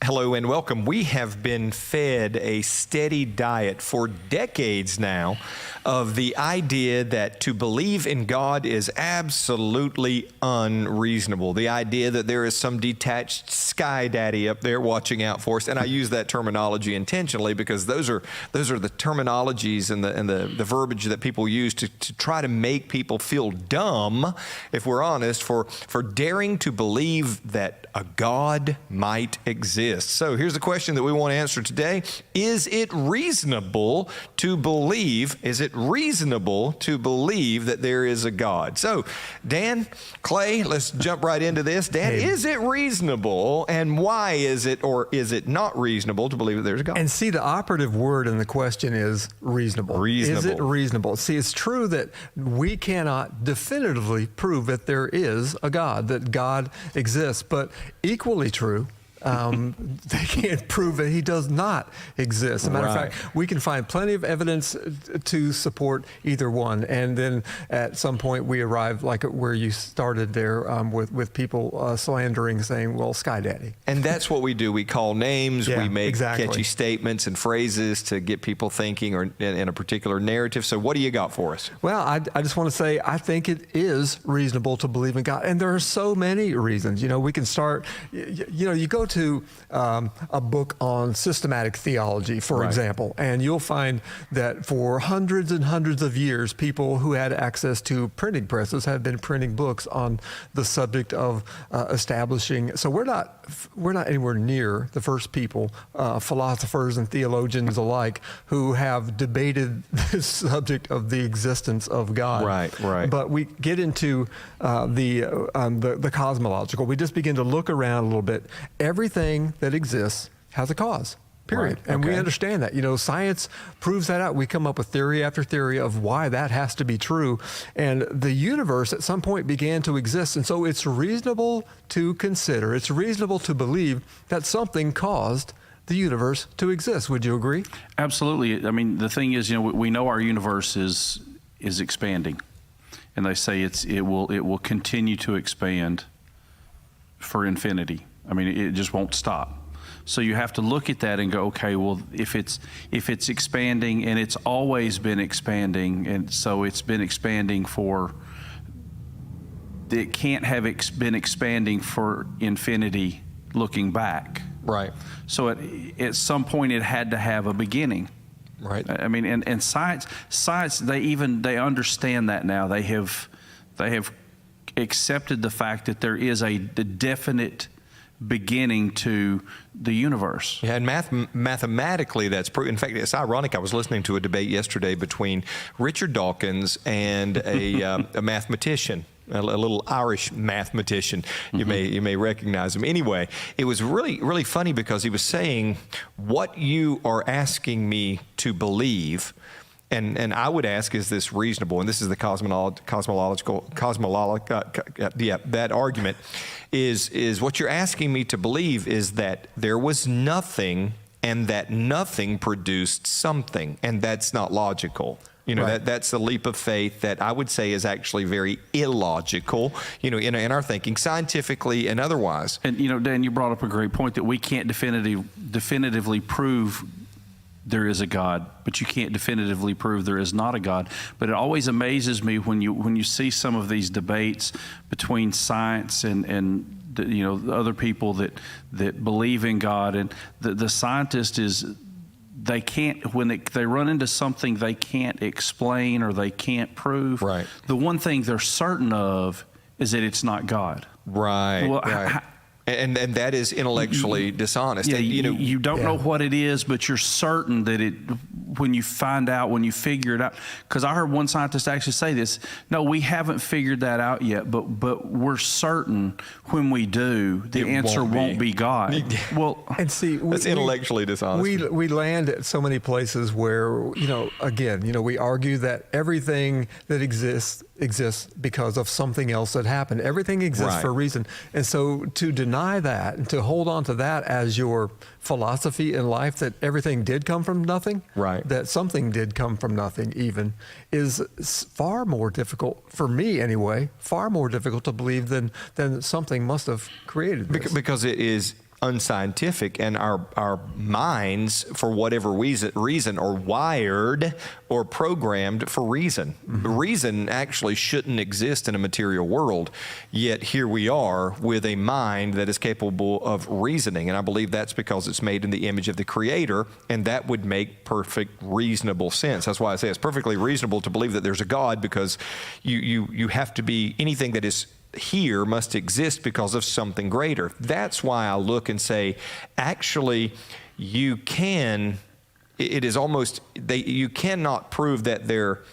Hello and welcome. We have been fed a steady diet for decades now of the idea that to believe in God is absolutely unreasonable. The idea that there is some detached sky daddy up there watching out for us. And I use that terminology intentionally because those are the terminologies and the verbiage that people use to try to make people feel dumb, if we're honest, for daring to believe that a God might exist. So here's the question that we want to answer today. Is it reasonable to believe that there is a God? So Dan, Clay, let's jump right into this. Dan, is it reasonable, and why is it or is it not reasonable to believe that there's a God? And see, the operative word in the question is reasonable. Reasonable. Is it reasonable? See, it's true that we cannot definitively prove that there is a God, that God exists, but equally true, they can't prove that he does not exist. As a matter of fact, we can find plenty of evidence to support either one. And then at some point we arrive like where you started there with people slandering, saying, well, Sky Daddy. And that's what we do. We call names. Yeah, we make exactly. catchy statements and phrases to get people thinking or in a particular narrative. So what do you got for us? Well, I just want to say I think it is reasonable to believe in God. And there are so many reasons. You know, we can start, you go to a book on systematic theology, for example, and you'll find that for hundreds and hundreds of years, people who had access to printing presses have been printing books on the subject of establishing. So we're not anywhere near the first people, philosophers and theologians alike, who have debated this subject of the existence of God. Right. But we get into the cosmological. We just begin to look around a little bit. Everything that exists has a cause, period. Right. And we Okay. understand that. You know, science proves that out. We come up with theory after theory of why that has to be true. And the universe at some point began to exist. And so it's reasonable to consider, it's reasonable to believe that something caused the universe to exist. Would you agree? Absolutely. I mean, the thing is, we know our universe is expanding. And they say it will continue to expand for infinity. I mean, it just won't stop. So you have to look at that and go, okay, well, if it's expanding, and it's always been expanding, and so it's been expanding it can't have been expanding for infinity looking back. Right. So at some point it had to have a beginning. Right. I mean, and science, they understand that now. They have accepted the fact that there is a definite beginning to the universe. Yeah, and mathematically that's proven. In fact, it's ironic. I was listening to a debate yesterday between Richard Dawkins and a mathematician, a little Irish mathematician. You may recognize him. Anyway, it was really funny because he was saying, what you are asking me to believe, and I would ask, is this reasonable? And this is the cosmological, that argument is what you're asking me to believe is that there was nothing and that nothing produced something, and that's not logical. You know, right. that's a leap of faith that I would say is actually very illogical, in our thinking, scientifically and otherwise. And, Dan, you brought up a great point that we can't definitively prove there is a God, but you can't definitively prove there is not a God. But it always amazes me when you see some of these debates between science and other people that believe in God, and the scientist is, they can't, when they run into something they can't explain or they can't prove. Right. The one thing they're certain of is that it's not God. Right. Well, right. And that is intellectually dishonest. Yeah, And, you don't know what it is, but you're certain that when you figure it out. Because I heard one scientist actually say this, no, we haven't figured that out yet, but we're certain when we do, the answer won't be God. Well, and see, that's intellectually dishonest. We land at so many places where, we argue that everything that exists because of something else that happened. Everything exists for a reason. And so to deny that and to hold on to that as your philosophy in life, that everything did come from nothing, that something did come from nothing even, is far more difficult, for me anyway, far more difficult to believe than something must have created this. Because it is unscientific, and our minds, for whatever reason, are wired or programmed for reason. Reason actually shouldn't exist in a material world, yet here we are with a mind that is capable of reasoning, and I believe that's because it's made in the image of the Creator, and that would make perfect, reasonable sense. That's why I say it's perfectly reasonable to believe that there's a God, because you have to be, anything that is here must exist because of something greater. That's why I look and say, actually, you cannot prove that there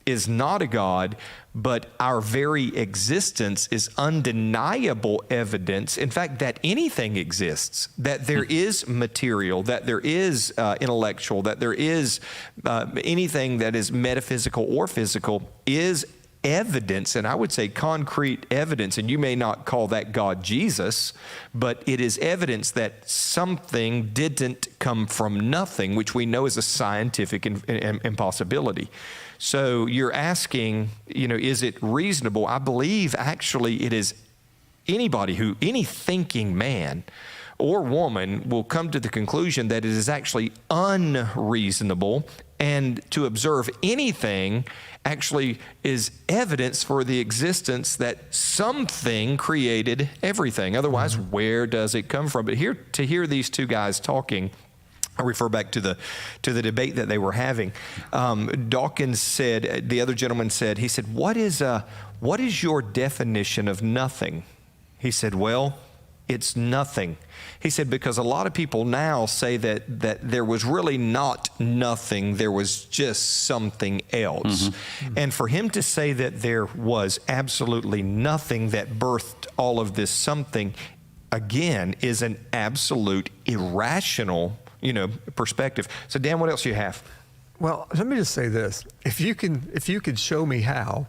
is not a God, but our very existence is undeniable evidence, in fact, that anything exists, that there is material, that there is intellectual, that there is anything that is metaphysical or physical is evidence, and I would say concrete evidence, and you may not call that God Jesus, but it is evidence that something didn't come from nothing, which we know is a scientific impossibility. So you're asking, is it reasonable? I believe actually it is any thinking man or woman will come to the conclusion that it is actually unreasonable, and to observe anything actually is evidence for the existence that something created everything. Otherwise, where does it come from? But to hear these two guys talking, I refer back to the debate that they were having. Dawkins said, the other gentleman said, he said, what is your definition of nothing? He said, well, it's nothing. He said, because a lot of people now say that there was really not nothing, there was just something else. And for him to say that there was absolutely nothing that birthed all of this something, again, is an absolute irrational, perspective. So Dan, what else do you have? Well, let me just say this. If you could show me how,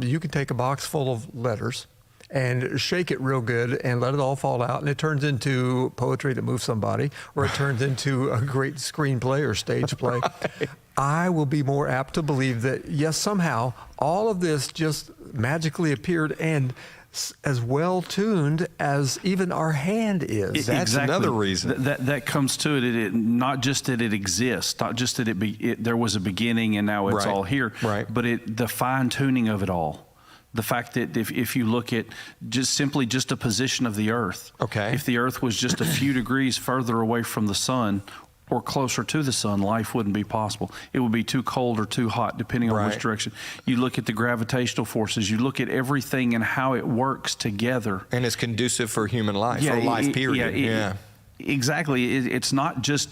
you could take a box full of letters and shake it real good and let it all fall out, and it turns into poetry that moves somebody, or it turns into a great screenplay or stage play. Right. I will be more apt to believe that, yes, somehow all of this just magically appeared, and as well tuned as even our hand is. That's exactly another reason. That comes to it. Not just that it exists, not just that there was a beginning and now it's all here, but the fine tuning of it all. The fact that if you look at just a position of the earth, if the earth was just a few degrees further away from the sun or closer to the sun, life wouldn't be possible. It would be too cold or too hot, depending on which direction. You look at the gravitational forces, you look at everything and how it works together. And it's conducive for human life, for life period. Exactly. It's not just,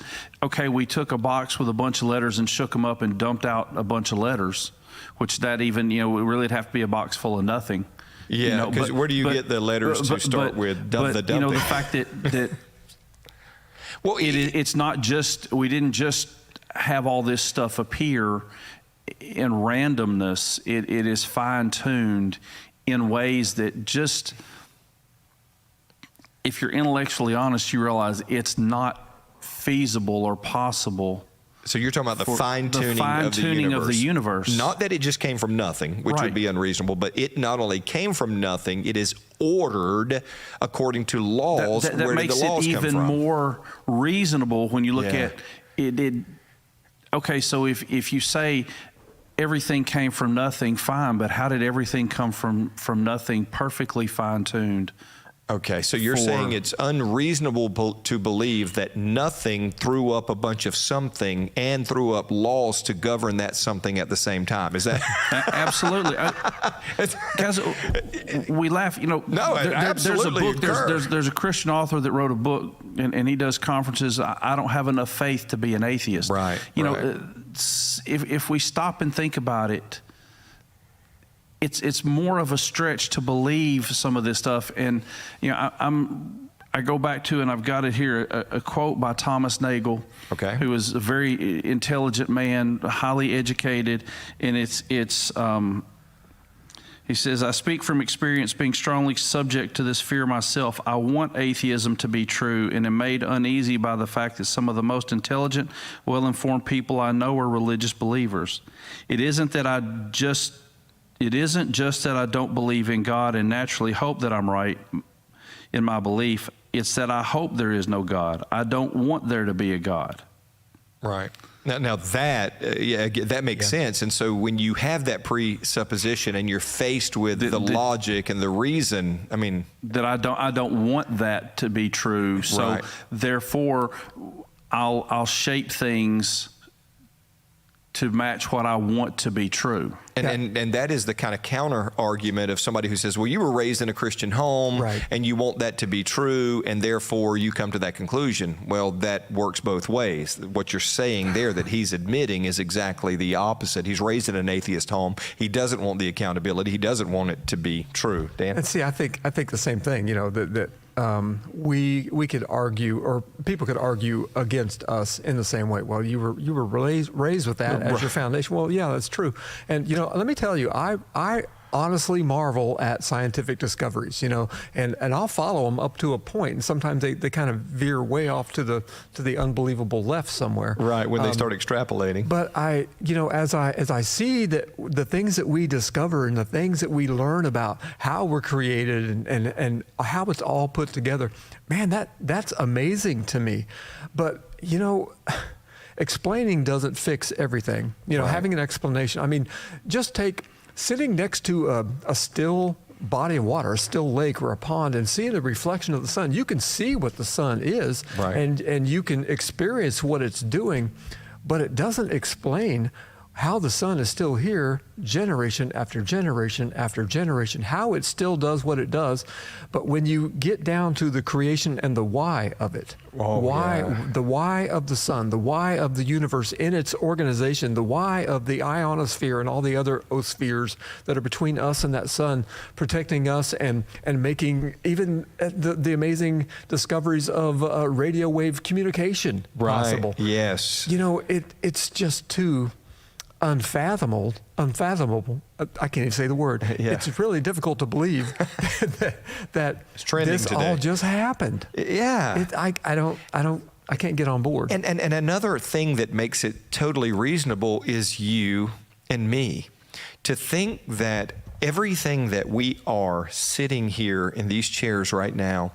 we took a box with a bunch of letters and shook them up and dumped out a bunch of letters, which that even, really would have to be a box full of nothing. Yeah, because where do you get the letters to start with? The dumping. The fact that well, it's not just, we didn't just have all this stuff appear in randomness. It is fine-tuned in ways that just, if you're intellectually honest, you realize it's not feasible or possible. So you're talking about the fine-tuning of the universe. Not that it just came from nothing, which would be unreasonable, but it not only came from nothing, it is ordered according to laws. That makes it even more reasonable when you look at it. Okay, so if you say everything came from nothing, fine, but how did everything come from nothing perfectly fine-tuned? Okay, so you're saying it's unreasonable to believe that nothing threw up a bunch of something and threw up laws to govern that something at the same time. Is that? Absolutely. Guys, we laugh. No, absolutely. There's a Christian author that wrote a book, and he does conferences. I don't have enough faith to be an atheist. Right. If we stop and think about it, it's more of a stretch to believe some of this stuff. And I go back to, and I've got it here, a quote by Thomas Nagel, who was a very intelligent man, highly educated, and he says, "I speak from experience, being strongly subject to this fear myself. I want atheism to be true, and am made uneasy by the fact that some of the most intelligent, well-informed people I know are religious believers. It isn't just that I don't believe in God and naturally hope that I'm right in my belief. It's that I hope there is no God. I don't want there to be a God. Right. Now that that makes sense. And so when you have that presupposition and you're faced with the logic and the reason, I mean, that I don't want that to be true. So therefore, I'll shape things to match what I want to be true. And that is the kind of counter argument of somebody who says, well, you were raised in a Christian home and you want that to be true, and therefore you come to that conclusion. Well, that works both ways. What you're saying there that he's admitting is exactly the opposite. He's raised in an atheist home. He doesn't want the accountability. He doesn't want it to be true. Dan? And see, I think the same thing, that we could argue, or people could argue against us in the same way. Well, you were raised with that as your foundation. Well, yeah, that's true. And let me tell you, I honestly marvel at scientific discoveries, and I'll follow them up to a point, and sometimes they kind of veer way off to the unbelievable left somewhere. Right, when they start extrapolating. But as I see that the things that we discover and the things that we learn about how we're created and how it's all put together, man, that's amazing to me. But explaining doesn't fix everything. Having an explanation. I mean, just take sitting next to a still body of water, a still lake or a pond, and seeing the reflection of the sun. You can see what the sun is, and you can experience what it's doing, but it doesn't explain how the sun is still here generation after generation after generation, how it still does what it does. But when you get down to the creation and the why of it, the why of the sun, the why of the universe in its organization, the why of the ionosphere and all the other spheres that are between us and that sun, protecting us and making even the amazing discoveries of radio wave communication possible. Yes. It's just too unfathomable. I can't even say the word. It's really difficult to believe that this today. all just happened. Yeah. I can't get on board. And another thing that makes it totally reasonable is you and me. To think that everything that we are sitting here in these chairs right now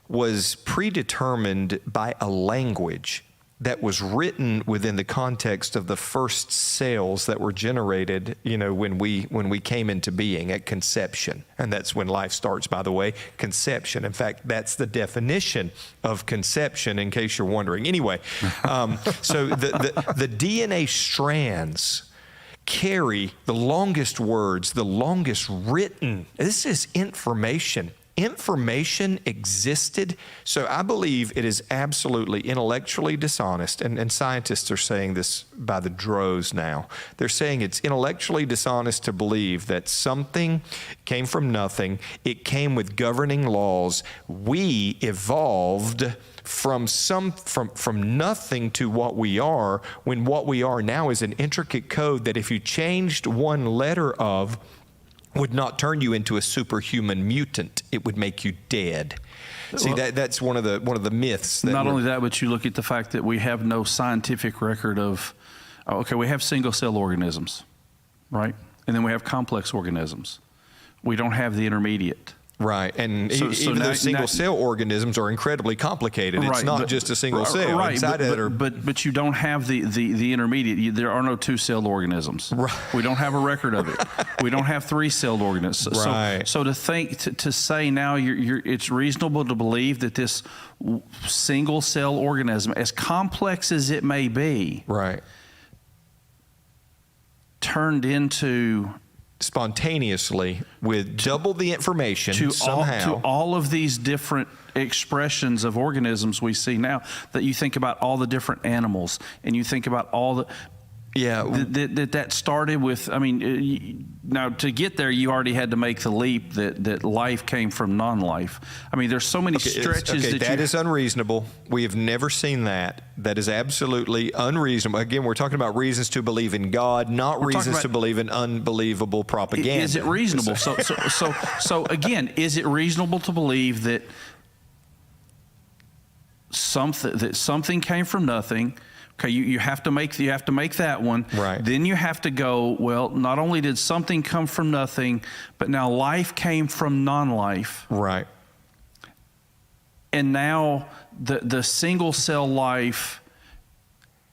was predetermined by a language that was written within the context of the first cells that were generated, when we came into being at conception. And that's when life starts, by the way, conception. In fact, that's the definition of conception, in case you're wondering. Anyway, so the DNA strands carry the longest words, the longest written. This is information. Information existed. So I believe it is absolutely intellectually dishonest, and scientists are saying this by the droves now. They're saying it's intellectually dishonest to believe that something came from nothing. It came with governing laws. We evolved from nothing to what we are, when what we are now is an intricate code that if you changed one letter of, would not turn you into a superhuman mutant. It would make you dead. See, that's one of the myths. Not only that, but you look at the fact that we have no scientific record of, we have single-cell organisms, right? And then we have complex organisms. We don't have the intermediate. Right, and even those single-cell organisms are incredibly complicated. It's not just a single cell. Right, but you don't have the intermediate. There are no two-celled organisms. Right. We don't have a record of it. We don't have three-celled organisms. Right. So to say now it's reasonable to believe that this single-cell organism, as complex as it may be, turned into spontaneously with double the information somehow. To all of these different expressions of organisms we see now, that you think about all the different animals, and you think about all the... That started with, now to get there, you already had to make the leap that life came from non-life. There's so many stretches that is unreasonable. We have never seen that. That is absolutely unreasonable. Again, we're talking about reasons to believe in God, not reasons to believe in unbelievable propaganda. Is it reasonable? So again, is it reasonable to believe that something came from nothing? Okay, you have to make that one. Right. Then you have to go, well, not only did something come from nothing, but now life came from non-life. Right. And now the single cell life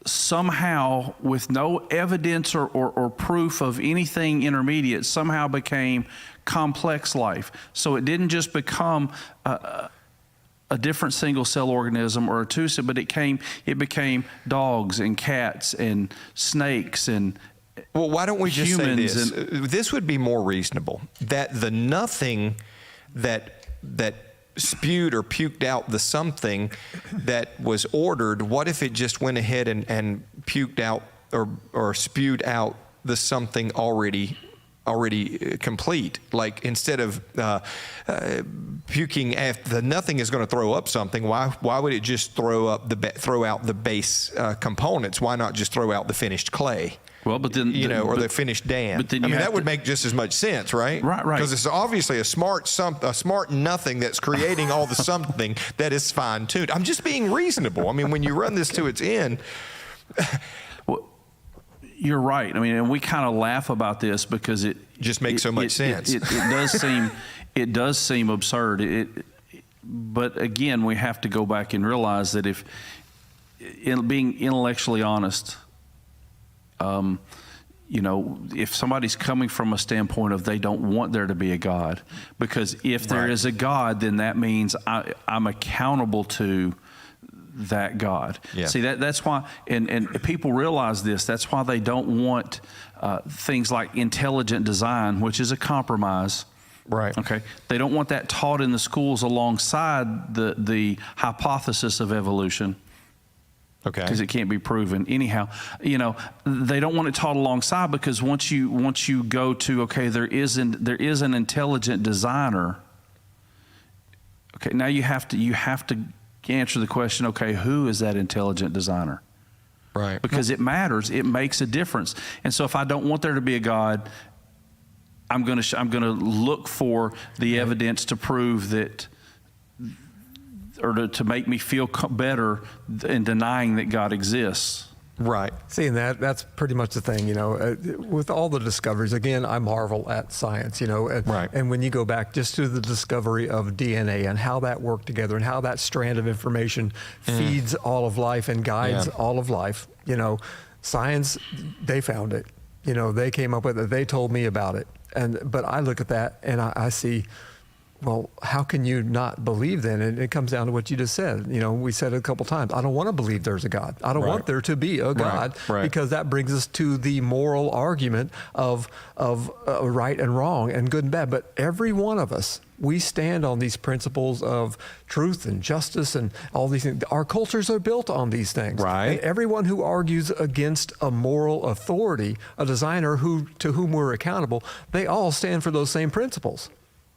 somehow, with no evidence or proof of anything intermediate, somehow became complex life. So it didn't just become a different single cell organism or a two cell, but it became dogs and cats and snakes and well, why don't we just say humans. this? This would be more reasonable, that the nothing that spewed or puked out the something that was ordered, what if it just went ahead and puked out or spewed out the something already complete? Like, instead of puking after the nothing is going to throw up something, why would it just throw out the base components? Why not just throw out the finished clay? Well, but then or the finished dam. But then that would make just as much sense, right? Right. Because it's obviously a smart nothing that's creating all the something that is fine-tuned. I'm just being reasonable. I mean, when you run this to its end. Well, you're right. I mean, and we kind of laugh about this because it just makes so much sense. It does seem absurd. But again, we have to go back and realize that being intellectually honest, if somebody's coming from a standpoint of they don't want there to be a God, because if there is a God, then that means I'm accountable to that God. Yeah. See, that's why, and people realize this, that's why they don't want things like intelligent design, which is a compromise. Right. Okay. They don't want that taught in the schools alongside the hypothesis of evolution. Okay. Because it can't be proven. Anyhow, they don't want it taught alongside, because once you go to, okay, there is an intelligent designer. Okay, now you have to answer the question, okay, who is that intelligent designer? Right. Because it matters. It makes a difference. And so if I don't want there to be a God, I'm going to look for the evidence to prove that, or to make me feel better in denying that God exists. Right. See, and that's pretty much the thing, with all the discoveries. Again, I marvel at science, Right. And when you go back just to the discovery of DNA and how that worked together and how that strand of information feeds all of life and guides all of life, science, they found it. They came up with it. They told me about it. But I look at that and I see, well, how can you not believe then? And it comes down to what you just said. We said it a couple times. I don't want to believe there's a God. I don't want there to be a God, because that brings us to the moral argument of right and wrong and good and bad. But every one of us, we stand on these principles of truth and justice and all these things. Our cultures are built on these things. Right. And everyone who argues against a moral authority, a designer to whom we're accountable, they all stand for those same principles.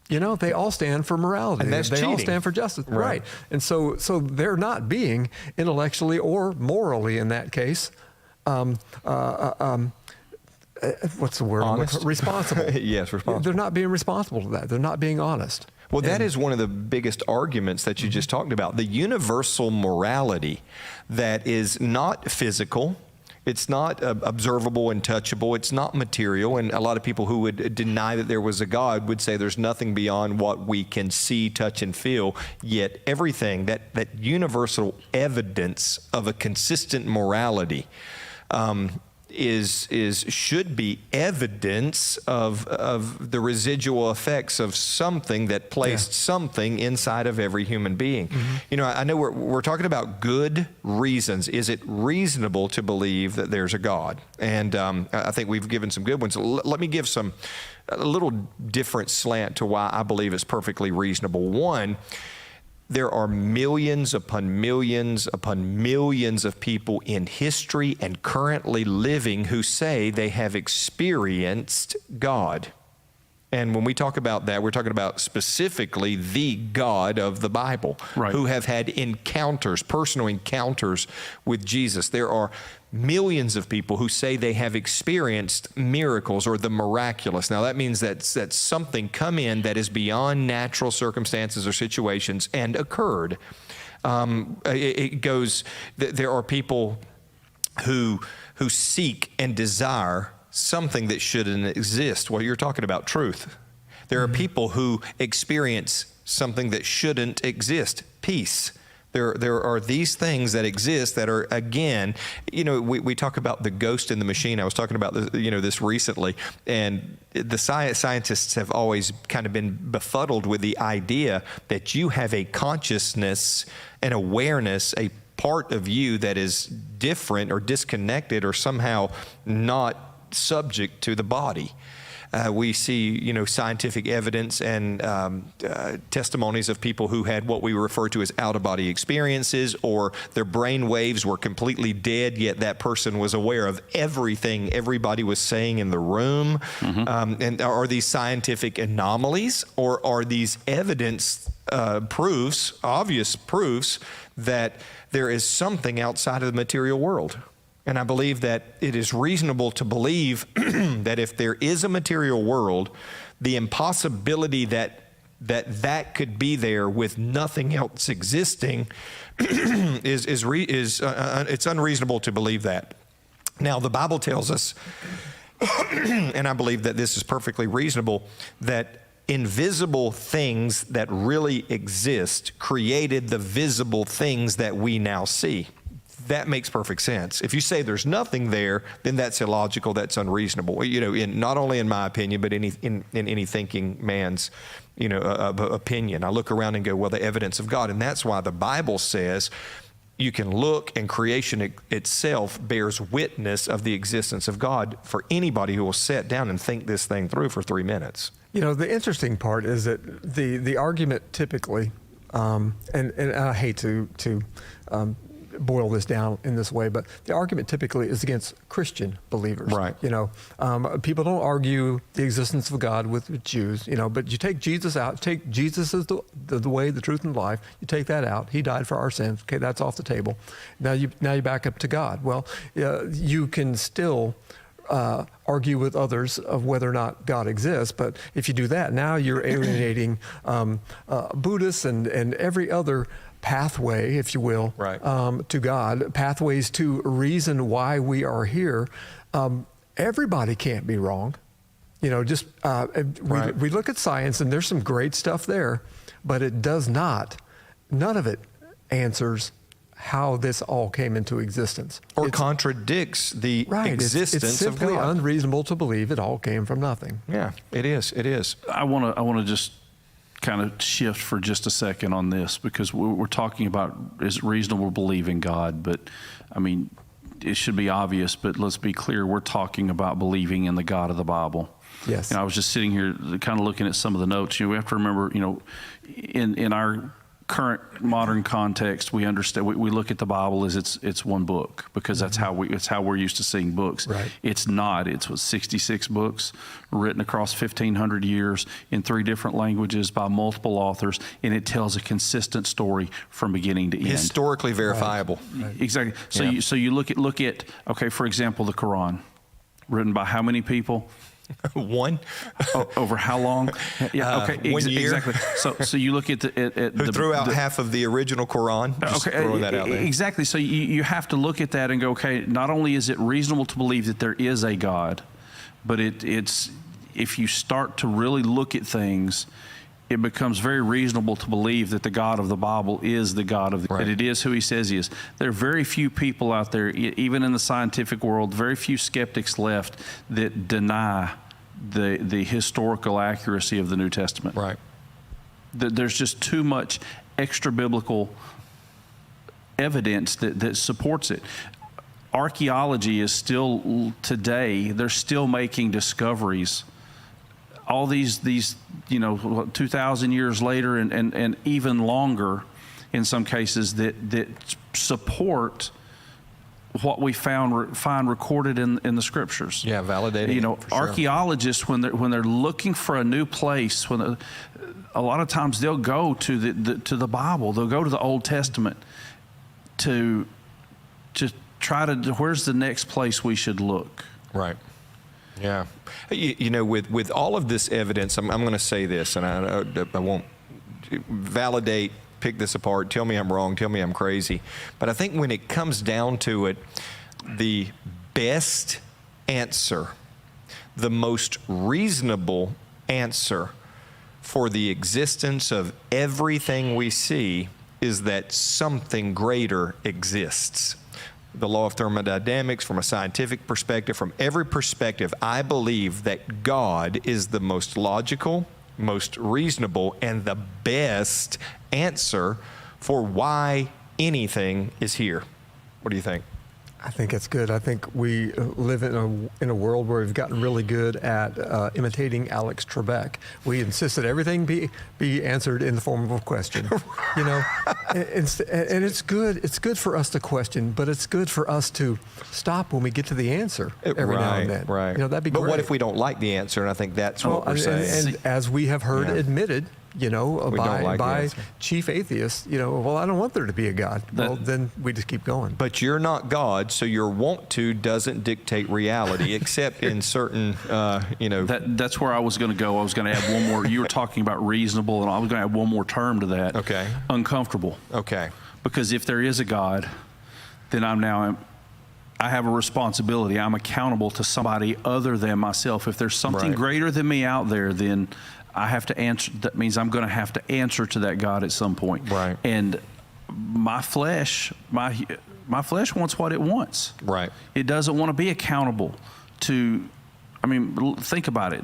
They all stand for morality. And that's they all cheating. stand for justice. Right. And so they're not being intellectually or morally, in that case, what's the word? Honest? Responsible. Yes, responsible. They're not being responsible to that. They're not being honest. Well, that is one of the biggest arguments that you just talked about, the universal morality that is not physical. It's not observable and touchable. It's not material. And a lot of people who would deny that there was a God would say there's nothing beyond what we can see, touch, and feel. Yet everything, that universal evidence of a consistent morality should be evidence of the residual effects of something that placed something inside of every human being. Mm-hmm. I know we're talking about good reasons. Is it reasonable to believe that there's a God? And I think we've given some good ones. Let me give a little different slant to why I believe it's perfectly reasonable. One, there are millions upon millions upon millions of people in history and currently living who say they have experienced God. And when we talk about that, we're talking about specifically the God of the Bible, who have had encounters, personal encounters with Jesus. There are millions of people who say they have experienced miracles or the miraculous. Now, that means that something come in that is beyond natural circumstances or situations and occurred. There are people who seek and desire something that shouldn't exist. Well, you're talking about truth. There are people who experience something that shouldn't exist, peace. There are these things that exist that are, again, we talk about the ghost in the machine. I was talking about this recently, and the scientists have always kind of been befuddled with the idea that you have a consciousness, an awareness, a part of you that is different or disconnected or somehow not subject to the body. We see, scientific evidence and testimonies of people who had what we refer to as out-of-body experiences, or their brain waves were completely dead, yet that person was aware of everything everybody was saying in the room. And are these scientific anomalies, or are these evidence proofs, obvious proofs, that there is something outside of the material world? And I believe that it is reasonable to believe that if there is a material world, the impossibility that could be there with nothing else existing it's unreasonable to believe that. Now, the Bible tells us, and I believe that this is perfectly reasonable, that invisible things that really exist created the visible things that we now see. That makes perfect sense. If you say there's nothing there, then that's illogical, that's unreasonable. Not only in my opinion, but in any thinking man's, opinion. I look around and go, well, the evidence of God. And that's why the Bible says you can look, and creation itself bears witness of the existence of God for anybody who will sit down and think this thing through for 3 minutes. The interesting part is that the argument typically, and I hate to boil this down in this way, but the argument typically is against Christian believers. Right. People don't argue the existence of God with Jews, but you take Jesus out, take Jesus as the way, the truth, and life. You take that out. He died for our sins. Okay, that's off the table. Now you back up to God. Well, you can still argue with others of whether or not God exists, but if you do that, now you're alienating Buddhists and every other pathway, if you will, right, to God, pathways to reason why we are here. Everybody can't be wrong. Right. We look at science, and there's some great stuff there, but it does not, none of it answers how this all came into existence. Or contradicts the existence it's of God. It's simply unreasonable to believe it all came from nothing. Yeah, it is. It is. I want to just kind of shift for just a second on this, because we're talking about, is it reasonable to believe in God? But I mean, it should be obvious, but let's be clear, we're talking about believing in the God of the Bible. Yes. And I was just sitting here kind of looking at some of the notes. We have to remember, in our current modern context, we understand, we look at the Bible as it's one book, because that's how we're used to seeing books. Right. It's not. It's 66 books written across 1,500 years in 3 different languages by multiple authors, and it tells a consistent story from beginning to end. Historically verifiable. Right. Exactly. So you look at okay, for example, the Quran, written by how many people? One. Over how long? Yeah. Okay. 1 year. Exactly. So you look at who threw out half of the original Quran. Just throwing that out there. Exactly. So you have to look at that and go, okay, not only is it reasonable to believe that there is a God, but it's if you start to really look at things, it becomes very reasonable to believe that the God of the Bible is the God of that it is who He says He is. There are very few people out there, even in the scientific world, very few skeptics left that deny the historical accuracy of the New Testament. Right. There's just too much extra biblical evidence that supports it. Archaeology is still today, they're still making discoveries. All these 2,000 years later and even longer in some cases that support what we find recorded in the scriptures. Yeah, validating. Archaeologists, when they're looking for a new place, a lot of times they'll go to the Bible, they'll go to the Old Testament to try to, where's the next place we should look? Right. Yeah. With all of this evidence, I'm going to say this, and I won't validate, pick this apart, tell me I'm wrong, tell me I'm crazy. But I think when it comes down to it, the best answer, the most reasonable answer for the existence of everything we see is that something greater exists. The law of thermodynamics, from a scientific perspective, from every perspective, I believe that God is the most logical, most reasonable, and the best answer for why anything is here. What do you think? I think it's good. I think we live in a world where we've gotten really good at imitating Alex Trebek. We insist that everything be answered in the form of a question. You know, and it's good. It's good for us to question, but it's good for us to stop when we get to the answer every now and then. Right. You know, that'd be great. But what if we don't like the answer? And I think that's what we're saying. And as we have heard admitted, you know, by chief atheists, you know, well, I don't want there to be a God. Well, then we just keep going. But you're not God, so your want to doesn't dictate reality, except in certain, you know. That's where I was going to go. I was going to add one more. You were talking about reasonable, and I was going to add one more term to that. Okay. Uncomfortable. Okay. Because if there is a God, then I have a responsibility. I'm accountable to somebody other than myself. If there's something greater than me out there, then I have to answer. That means I'm going to have to answer to that God at some point. Right. And my flesh wants what it wants. Right. It doesn't want to be accountable to. I mean, think about it.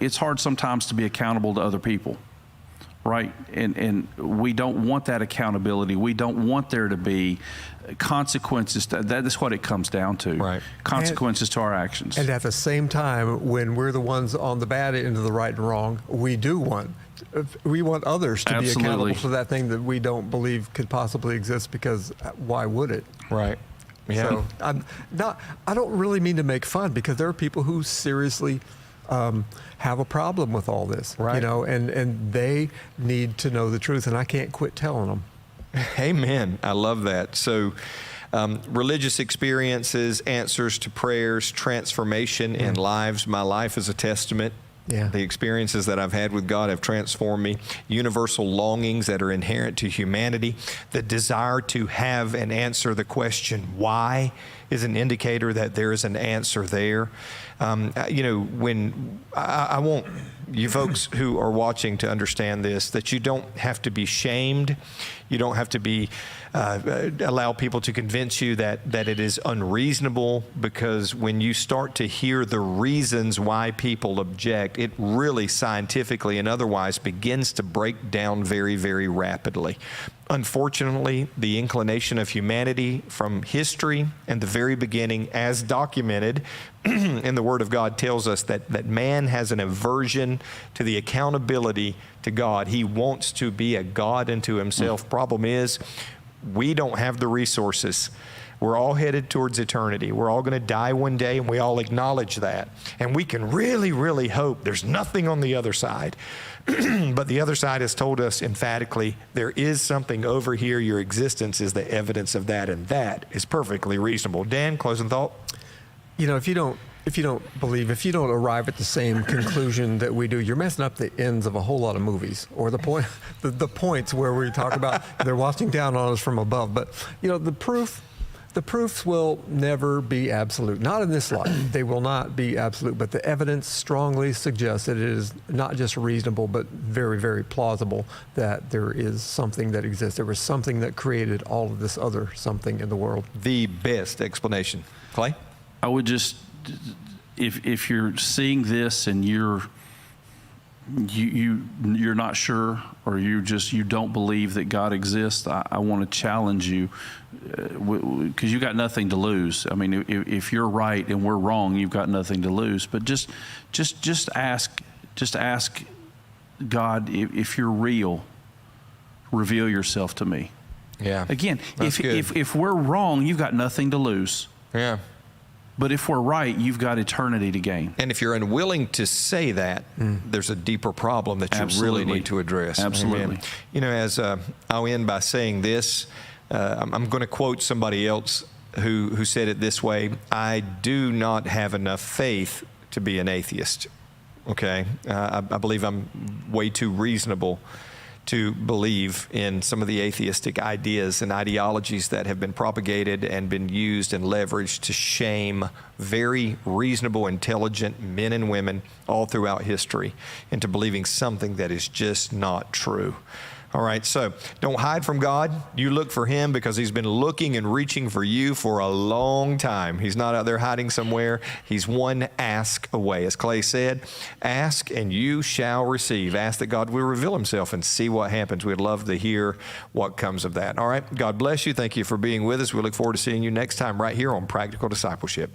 It's hard sometimes to be accountable to other people, right? And we don't want that accountability. We don't want there to be consequences. That is what it comes down to. Right. Consequences to our actions. And at the same time, when we're the ones on the bad end of the right and wrong, we want others to be accountable for that thing that we don't believe could possibly exist, because why would it? Right. Yeah. So I don't really mean to make fun, because there are people who seriously have a problem with all this, right. You know, and they need to know the truth, and I can't quit telling them. Amen. I love that. So, religious experiences, answers to prayers, transformation in lives. My life is a testament. Yeah. The experiences that I've had with God have transformed me. Universal longings that are inherent to humanity. The desire to have and answer the question, why, is an indicator that there is an answer there. You know, when I want you folks who are watching to understand this, that you don't have to be shamed. You don't have to be allow people to convince you that it is unreasonable, because when you start to hear the reasons why people object, it really scientifically and otherwise begins to break down very, very rapidly. Unfortunately, the inclination of humanity from history and the very beginning, as documented in the Word of God, tells us that man has an aversion to the accountability to God. He wants to be a God unto himself. Problem is, we don't have the resources. We're all headed towards eternity. We're all going to die one day, and we all acknowledge that. And we can really, really hope there's nothing on the other side. But the other side has told us emphatically, there is something over here. Your existence is the evidence of that, and that is perfectly reasonable. Dan, closing thought? You know, if you don't arrive at the same conclusion that we do, you're messing up the ends of a whole lot of movies, or the points where we talk about they're watching down on us from above. But, you know, the proofs will never be absolute. Not in this life. They will not be absolute. But the evidence strongly suggests that it is not just reasonable, but very, very plausible that there is something that exists. There was something that created all of this other something in the world. The best explanation. Clay? I would just, if you're seeing this and you're not sure, or you don't believe that God exists, I want to challenge you, because you got nothing to lose. I mean, if you're right and we're wrong, you've got nothing to lose. But just ask God, if you're real, reveal yourself to me. Yeah. Again, if we're wrong, you've got nothing to lose. Yeah. But if we're right, you've got eternity to gain. And if you're unwilling to say that, there's a deeper problem that you really need to address. Absolutely. Amen. You know, as I'll end by saying this, I'm going to quote somebody else who said it this way: I do not have enough faith to be an atheist. Okay? I believe I'm way too reasonable to believe in some of the atheistic ideas and ideologies that have been propagated and been used and leveraged to shame very reasonable, intelligent men and women all throughout history into believing something that is just not true. All right, so don't hide from God. You look for Him because He's been looking and reaching for you for a long time. He's not out there hiding somewhere. He's one ask away. As Clay said, ask and you shall receive. Ask that God will reveal Himself and see what happens. We'd love to hear what comes of that. All right, God bless you. Thank you for being with us. We look forward to seeing you next time right here on Practical Discipleship.